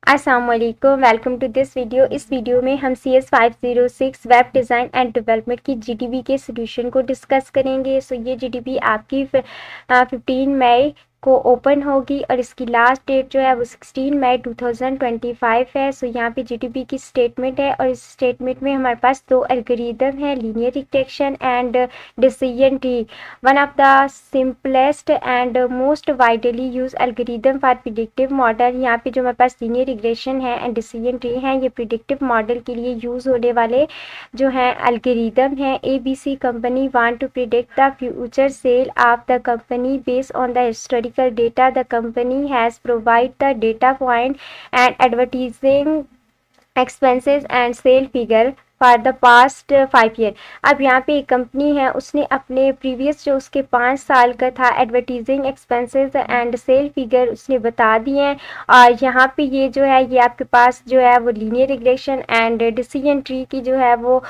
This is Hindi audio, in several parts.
अस्सलाम वालेकुम, वेलकम टू दिस वीडियो। इस वीडियो में हम CS506 web design and development की जीडीबी के सोल्यूशन को डिस्कस करेंगे। सो ये जीडीबी आपकी 15 मई को ओपन होगी और इसकी लास्ट डेट जो है वो 16 मई 2025 है। सो यहाँ पे जीडीबी की स्टेटमेंट है और इस स्टेटमेंट में हमारे पास दो एल्गोरिदम है, linear regression and decision tree. One of the simplest and most widely use algorithm for predictive model. यहाँ पे जो हमारे पास लीनियर रिग्रेशन है एंड डिसीजन ट्री है, ये प्रिडिक्टिव मॉडल के लिए यूज होने वाले जो है एल्गोरिदम है। ABC company want to predict the future sale of the company based on the historical data. The company has provide the data point and advertising expenses and sale figure for the past 5 year. अब यहाँ पे एक कंपनी है, उसने अपने प्रीवियस जो उसके 5 साल का था advertising expenses and sale figure उसने बता दिए हैं। और यहाँ पे ये जो है ये आपके पास जो है वो linear regression and decision tree की जो है वो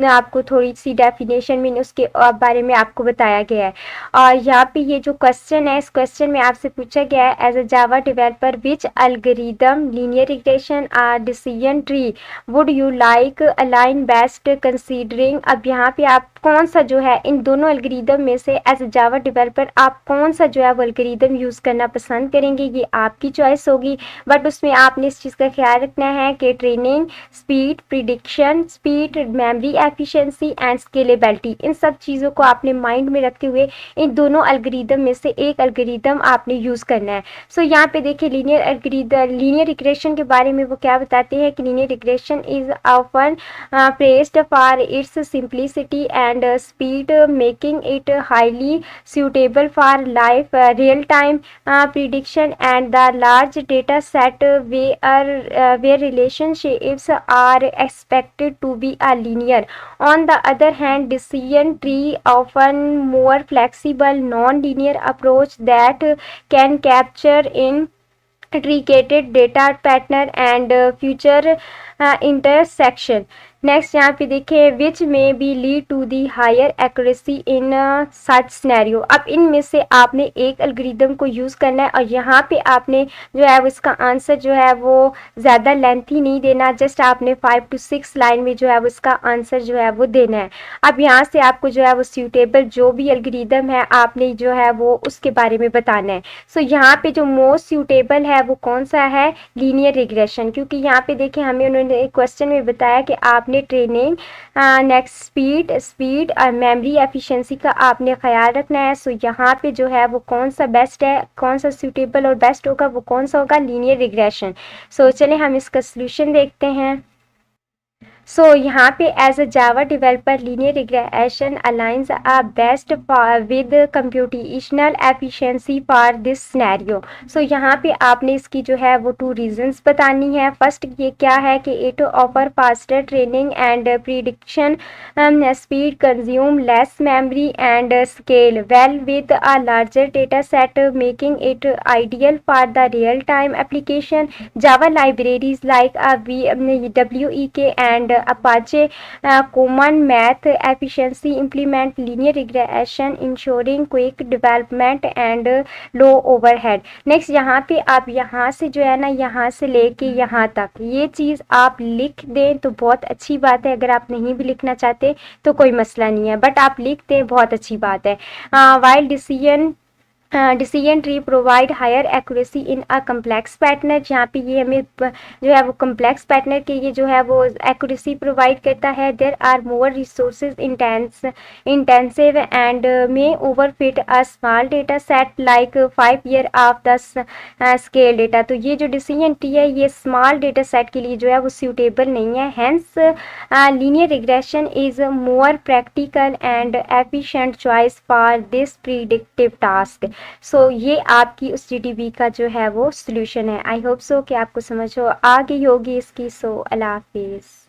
आपको थोड़ी सी डेफिनेशन में उसके बारे में आपको बताया गया है। और यहाँ पे ये जो क्वेश्चन है, इस क्वेश्चन में आपसे पूछा गया है as a Java developer which algorithm linear regression और decision tree would you like align best considering. अब यहाँ पे आप कौन सा जो है इन दोनों एल्गोरिदम में से एज अ जावा डेवलपर आप कौन सा जो है वो एल्गोरिदम यूज़ करना पसंद करेंगे, ये आपकी चॉइस होगी। बट उसमें आपने इस चीज़ का ख्याल रखना है कि training speed, prediction speed, memory efficiency and scalability, इन सब चीज़ों को आपने माइंड में रखते हुए इन दोनों एल्गोरिदम में से एक एल्गोरिदम आपने यूज़ करना है। सो यहाँ पे देखिए लीनियर रिग्रेशन के बारे में वो क्या बताते हैं कि linear regression is often praised for its simplicity and speed, making it highly suitable for live real-time prediction and the large data set where relationships are expected to be linear. On the other hand, decision tree often more flexible, non-linear approach that can capture in intricate data pattern and future intersection. Next यहाँ पे देखिए which may be lead to the higher accuracy in such scenario. अब इनमें से आपने एक एल्गोरिदम को यूज़ करना है और यहाँ पे आपने जो है इसका आंसर जो है वो ज़्यादा लेंथी नहीं देना, जस्ट आपने 5 to 6 लाइन में जो है वो इसका आंसर जो है वो देना है। अब यहाँ से आपको जो है वो सूटेबल जो भी एल्गोरिदम है आपने जो है वो उसके बारे में बताना है। सो यहाँ पे जो मोस्ट सूटेबल है वो कौन सा है, लीनियर रिग्रेशन, क्योंकि यहाँ पे देखिए हमें उन्होंने क्वेश्चन में बताया कि आपने ट्रेनिंग नेक्स्ट स्पीड और मेमोरी एफिशिएंसी का आपने ख्याल रखना है। सो यहाँ पे जो है वो कौन सा बेस्ट है, कौन सा सूटेबल और बेस्ट होगा, वो कौन सा होगा, लीनियर रिग्रेशन। सो चलिए हम इसका सोल्यूशन देखते हैं। सो यहाँ पे as a Java developer linear regression aligns a best with computational efficiency for this scenario. So यहाँ पे आपने इसकी जो है वो 2 रीजंस बतानी है। फर्स्ट ये क्या है कि it offer faster training and prediction speed, consume less memory and scale well with a larger data set, making it ideal for the real time application. Java libraries like WEK and Apache Common Math efficiency implement linear regression ensuring quick development and low overhead. Next यहाँ पे आप यहाँ से जो है ना यहाँ से लेके यहाँ तक ये चीज़ आप लिख दें तो बहुत अच्छी बात है। अगर आप नहीं भी लिखना चाहते तो कोई मसला नहीं है, बट आप लिख दें बहुत अच्छी बात है। While decision tree provide higher accuracy in a complex pattern. यहाँ पे ये हमें जो है वो कम्प्लेक्स पैटर्न के ये जो है वो एक्यूरेसी प्रोवाइड करता है। There are more resources intensive and may overfit a small data set like 5 year of the scale data. तो ये जो डिसीजन ट्री है ये स्मॉल डेटा सेट के लिए जो है वो सूटेबल नहीं है। Hence linear regression is more practical and efficient choice for this predictive task. So ये आपकी उस जीडीबी का जो है वो सोल्यूशन है। आई होप सो कि आपको समझ आ गई होगी इसकी। सो अल्लाह हाफिज़।